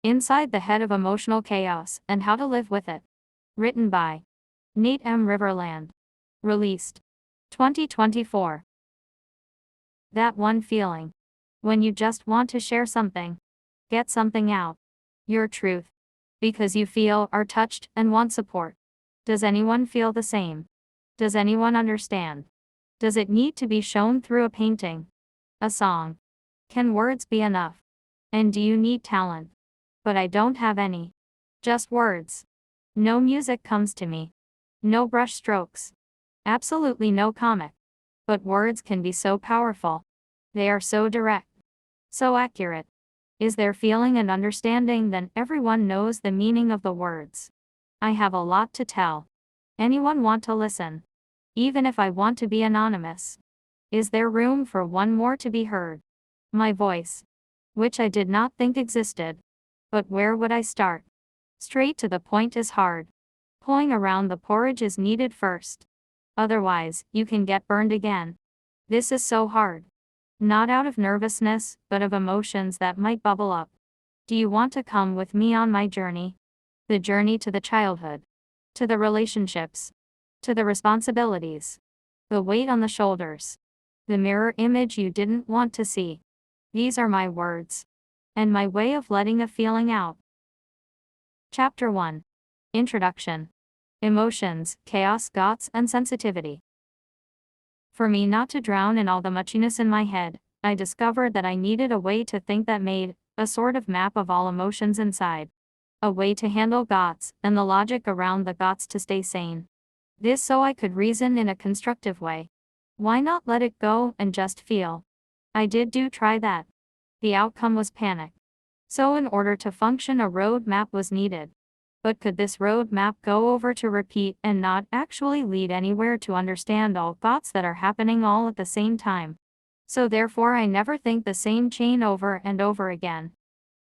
Inside the Head of Emotional Chaos and How to Live with It. Written by Nate M Riverland. Released 2024. That one feeling. When you just want to share something. Get something out. Your truth. Because you feel, are touched, and want support. Does anyone feel the same? Does anyone understand? Does it need to be shown through a painting? A song? Can words be enough? And do you need talent? But I don't have any. Just words. No music comes to me. No brush strokes. Absolutely no comic. But words can be so powerful. They are so direct. So accurate. Is there feeling and understanding? Then everyone knows the meaning of the words. I have a lot to tell. Anyone want to listen? Even if I want to be anonymous. Is there room for one more to be heard? My voice. Which I did not think existed. But where would I start? Straight to the point is hard. Pulling around the porridge is needed first. Otherwise, you can get burned again. This is so hard. Not out of nervousness, but of emotions that might bubble up. Do you want to come with me on my journey? The journey to the childhood. To the relationships. To the responsibilities. The weight on the shoulders. The mirror image you didn't want to see. These are my words. And my way of letting a feeling out. Chapter 1. Introduction. Emotions, chaos, thoughts, and sensitivity. For me not to drown in all the muchiness in my head, I discovered that I needed a way to think that made a sort of map of all emotions inside. A way to handle thoughts, and the logic around the thoughts to stay sane. This so I could reason in a constructive way. Why not let it go and just feel? I did try that. The outcome was panic. So in order to function a road map was needed. But could this road map go over to repeat and not actually lead anywhere to understand all thoughts that are happening all at the same time? So therefore I never think the same chain over and over again.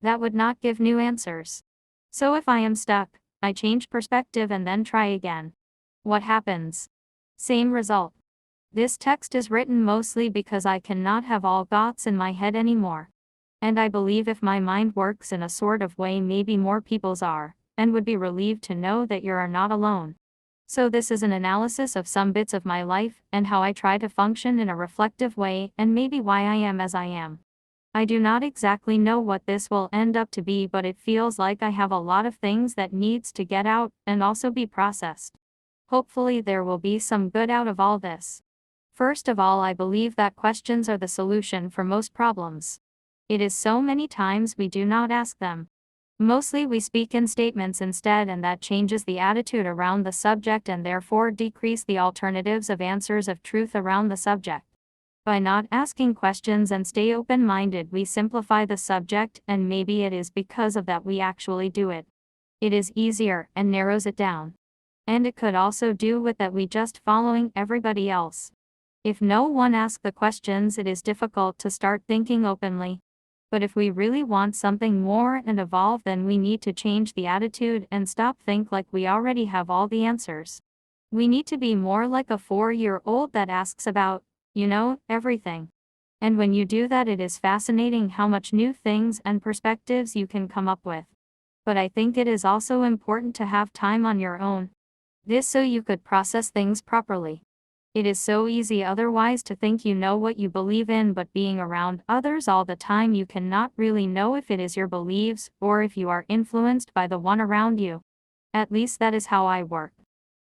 That would not give new answers. So if I am stuck, I change perspective and then try again. What happens? Same result. This text is written mostly because I cannot have all thoughts in my head anymore. And I believe if my mind works in a sort of way maybe more people's are, and would be relieved to know that you are not alone. So this is an analysis of some bits of my life, and how I try to function in a reflective way, and maybe why I am as I am. I do not exactly know what this will end up to be, but it feels like I have a lot of things that needs to get out, and also be processed. Hopefully there will be some good out of all this. First of all, I believe that questions are the solution for most problems. It is so many times we do not ask them. Mostly we speak in statements instead, and that changes the attitude around the subject and therefore decrease the alternatives of answers of truth around the subject. By not asking questions and stay open-minded, we simplify the subject, and maybe it is because of that we actually do it. It is easier and narrows it down. And it could also do with that we just following everybody else. If no one asks the questions, it is difficult to start thinking openly. But if we really want something more and evolve, then we need to change the attitude and stop think like we already have all the answers. We need to be more like a 4-year-old that asks about, everything. And when you do that, it is fascinating how much new things and perspectives you can come up with. But I think it is also important to have time on your own. This so you could process things properly. It is so easy otherwise to think you know what you believe in, but being around others all the time you cannot really know if it is your beliefs or if you are influenced by the one around you. At least that is how I work.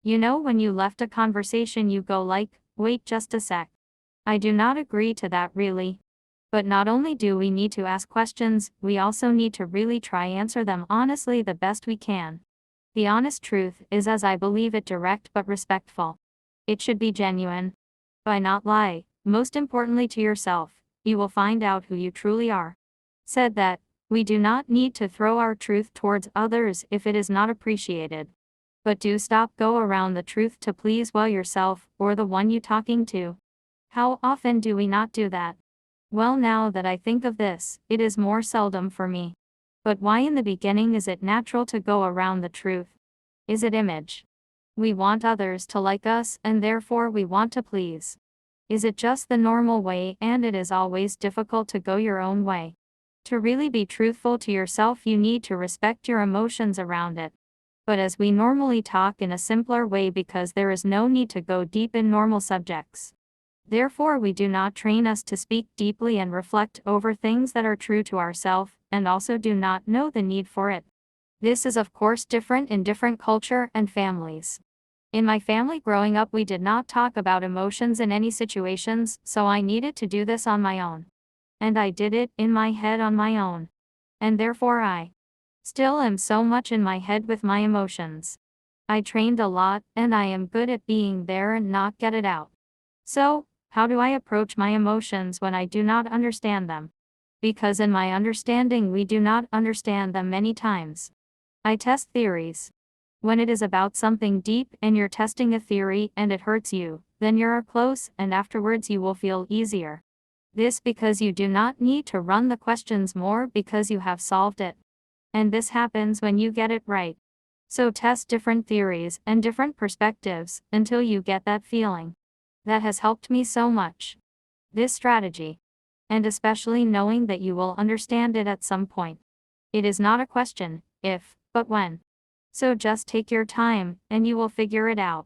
When you left a conversation you go like, wait just a sec. I do not agree to that really. But not only do we need to ask questions, we also need to really try answer them honestly the best we can. The honest truth is, as I believe it, direct but respectful. It should be genuine. By not lie, most importantly to yourself, you will find out who you truly are. Said that, we do not need to throw our truth towards others if it is not appreciated. But do stop go around the truth to please yourself or the one you talking to. How often do we not do that? Well, now that I think of this, it is more seldom for me. But why in the beginning is it natural to go around the truth? Is it image? We want others to like us, and therefore we want to please. Is it just the normal way, and it is always difficult to go your own way? To really be truthful to yourself, you need to respect your emotions around it. But as we normally talk in a simpler way because there is no need to go deep in normal subjects. Therefore, we do not train us to speak deeply and reflect over things that are true to ourselves, and also do not know the need for it. This is of course different in different culture and families. In my family growing up, we did not talk about emotions in any situations, so I needed to do this on my own. And I did it in my head on my own. And therefore I still am so much in my head with my emotions. I trained a lot, and I am good at being there and not get it out. So, how do I approach my emotions when I do not understand them? Because in my understanding we do not understand them many times. I test theories. When it is about something deep and you're testing a theory and it hurts you, then you're close and afterwards you will feel easier. This because you do not need to run the questions more because you have solved it. And this happens when you get it right. So test different theories and different perspectives until you get that feeling. That has helped me so much. This strategy. And especially knowing that you will understand it at some point. It is not a question, if, but when. So just take your time, and you will figure it out.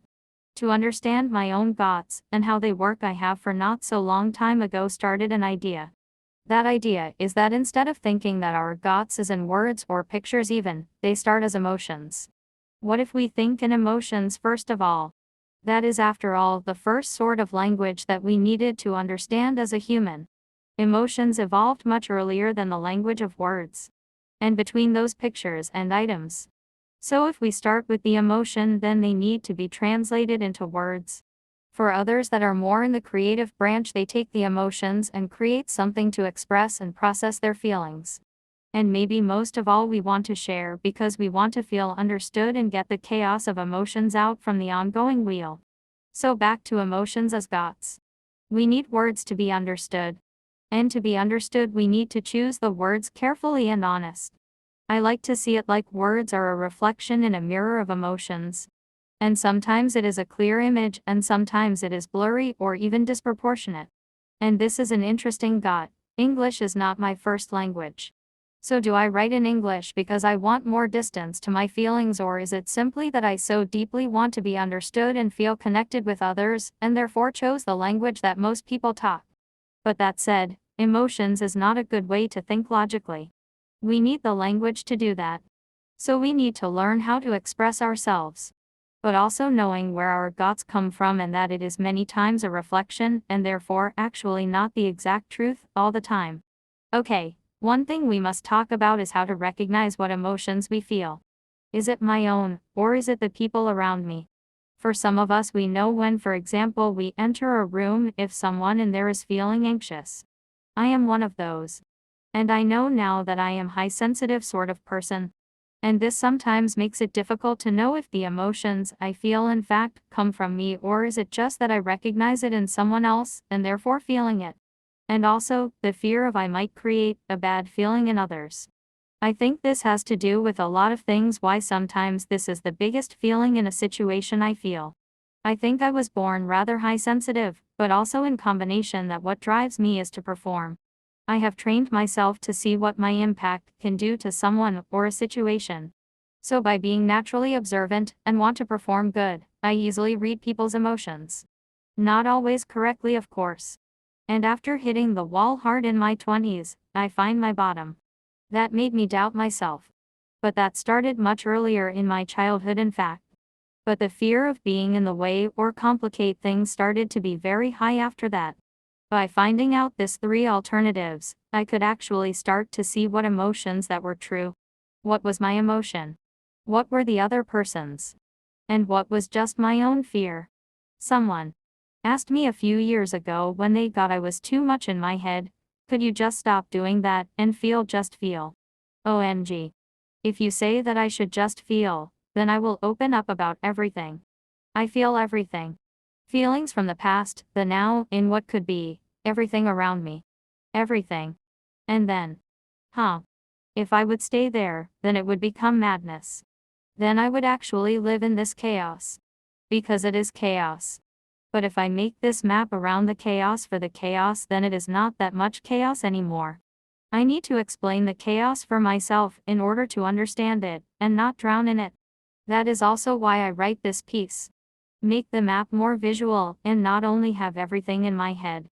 To understand my own thoughts, and how they work, I have for not so long time ago started an idea. That idea is that instead of thinking that our thoughts is in words or pictures even, they start as emotions. What if we think in emotions first of all? That is after all the first sort of language that we needed to understand as a human. Emotions evolved much earlier than the language of words. And between those pictures and items. So if we start with the emotion, then they need to be translated into words. For others that are more in the creative branch, they take the emotions and create something to express and process their feelings. And maybe most of all we want to share because we want to feel understood and get the chaos of emotions out from the ongoing wheel. So back to emotions as thoughts. We need words to be understood. And to be understood we need to choose the words carefully and honest. I like to see it like words are a reflection in a mirror of emotions. And sometimes it is a clear image and sometimes it is blurry or even disproportionate. And this is an interesting thought. English is not my first language. So do I write in English because I want more distance to my feelings, or is it simply that I so deeply want to be understood and feel connected with others, and therefore chose the language that most people talk? But that said, emotions is not a good way to think logically. We need the language to do that. So we need to learn how to express ourselves. But also knowing where our thoughts come from and that it is many times a reflection and therefore actually not the exact truth all the time. Okay. One thing we must talk about is how to recognize what emotions we feel. Is it my own, or is it the people around me? For some of us, we know when, for example, we enter a room if someone in there is feeling anxious. I am one of those. And I know now that I am high sensitive sort of person. And this sometimes makes it difficult to know if the emotions I feel in fact come from me, or is it just that I recognize it in someone else and therefore feeling it. And also, the fear of I might create a bad feeling in others. I think this has to do with a lot of things, why sometimes this is the biggest feeling in a situation I feel. I think I was born rather high sensitive, but also in combination that what drives me is to perform. I have trained myself to see what my impact can do to someone or a situation. So by being naturally observant and want to perform good, I easily read people's emotions. Not always correctly, of course. And after hitting the wall hard in my 20s, I find my bottom. That made me doubt myself. But that started much earlier in my childhood, in fact. But the fear of being in the way or complicate things started to be very high after that. By finding out this 3 alternatives, I could actually start to see what emotions that were true. What was my emotion? What were the other person's? And what was just my own fear? Someone asked me a few years ago when they thought I was too much in my head, could you just stop doing that and just feel? OMG. If you say that I should just feel, then I will open up about everything. I feel everything. Feelings from the past, the now, in what could be, everything around me. Everything. And then. If I would stay there, then it would become madness. Then I would actually live in this chaos. Because it is chaos. But if I make this map around the chaos for the chaos, then it is not that much chaos anymore. I need to explain the chaos for myself in order to understand it, and not drown in it. That is also why I write this piece. Make the map more visual, and not only have everything in my head.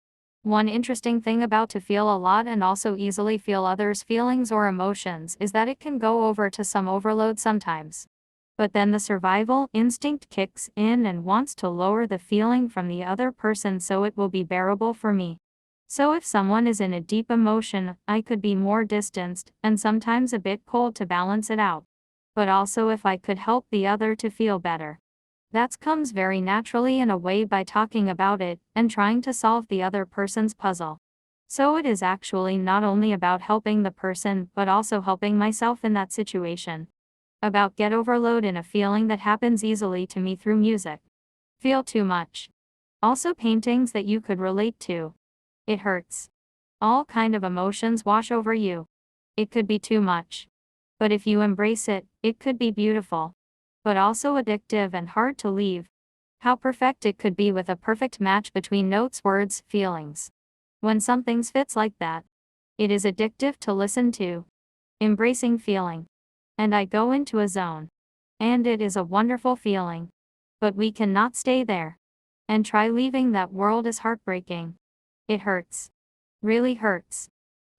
One interesting thing about to feel a lot and also easily feel others' feelings or emotions is that it can go over to some overload sometimes. But then the survival instinct kicks in and wants to lower the feeling from the other person so it will be bearable for me. So if someone is in a deep emotion, I could be more distanced, and sometimes a bit cold to balance it out. But also if I could help the other to feel better. That comes very naturally in a way by talking about it, and trying to solve the other person's puzzle. So it is actually not only about helping the person, but also helping myself in that situation. About get overload in a feeling that happens easily to me through music. Feel too much. Also paintings that you could relate to. It hurts. All kind of emotions wash over you. It could be too much. But if you embrace it, it could be beautiful. But also addictive and hard to leave. How perfect it could be with a perfect match between notes, words, feelings. When something fits like that, it is addictive to listen to. Embracing feeling. And I go into a zone. And it is a wonderful feeling. But we cannot stay there. And try leaving that world is heartbreaking. It hurts. Really hurts.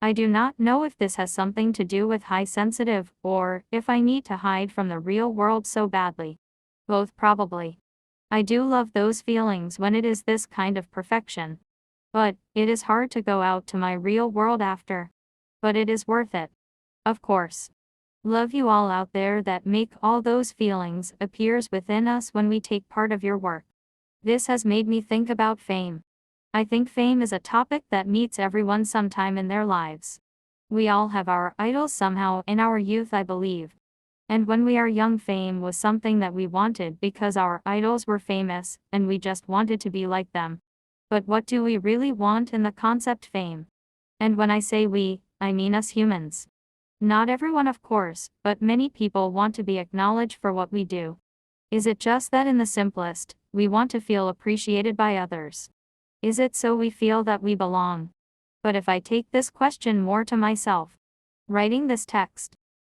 I do not know if this has something to do with high sensitive, or if I need to hide from the real world so badly. Both probably. I do love those feelings when it is this kind of perfection. But it is hard to go out to my real world after. But it is worth it. Of course. Love you all out there that make all those feelings appears within us when we take part of your work. This has made me think about fame. I think fame is a topic that meets everyone sometime in their lives. We all have our idols somehow in our youth, I believe. And when we are young, fame was something that we wanted because our idols were famous, and we just wanted to be like them. But what do we really want in the concept fame? And when I say we, I mean us humans. Not everyone, of course, but many people want to be acknowledged for what we do. Is it just that in the simplest, we want to feel appreciated by others? Is it so we feel that we belong? But if I take this question more to myself, writing this text,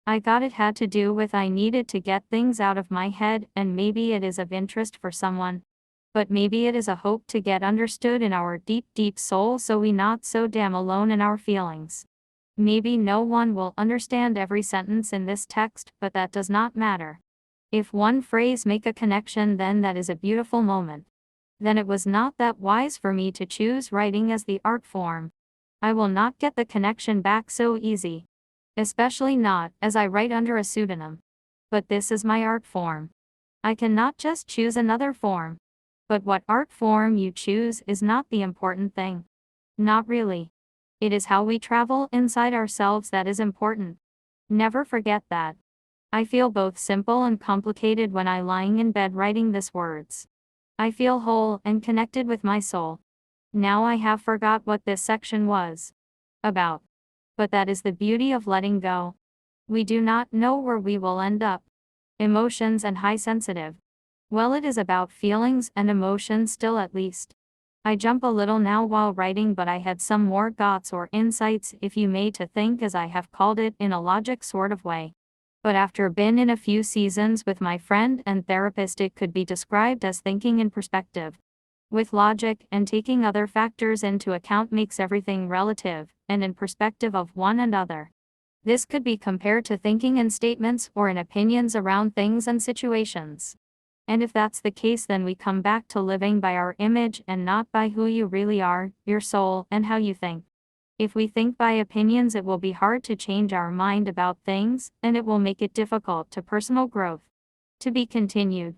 I thought it had to do with I needed to get things out of my head, and maybe it is of interest for someone. But maybe it is a hope to get understood in our deep, deep soul so we not so damn alone in our feelings. Maybe no one will understand every sentence in this text, but that does not matter. If one phrase make a connection, then that is a beautiful moment. Then it was not that wise for me to choose writing as the art form. I will not get the connection back so easy. Especially not as I write under a pseudonym. But this is my art form. I cannot just choose another form. But what art form you choose is not the important thing. Not really. It is how we travel inside ourselves that is important. Never forget that. I feel both simple and complicated when I lying in bed writing these words. I feel whole and connected with my soul. Now I have forgot what this section was about. But that is the beauty of letting go. We do not know where we will end up. Emotions and high sensitive. Well, it is about feelings and emotions still, at least. I jump a little now while writing, but I had some more thoughts or insights, if you may, to think, as I have called it, in a logic sort of way. But after been in a few seasons with my friend and therapist, it could be described as thinking in perspective. With logic and taking other factors into account makes everything relative, and in perspective of one another. This could be compared to thinking in statements or in opinions around things and situations. And if that's the case, then we come back to living by our image and not by who you really are, your soul, and how you think. If we think by opinions, it will be hard to change our mind about things, and it will make it difficult to personal growth. To be continued.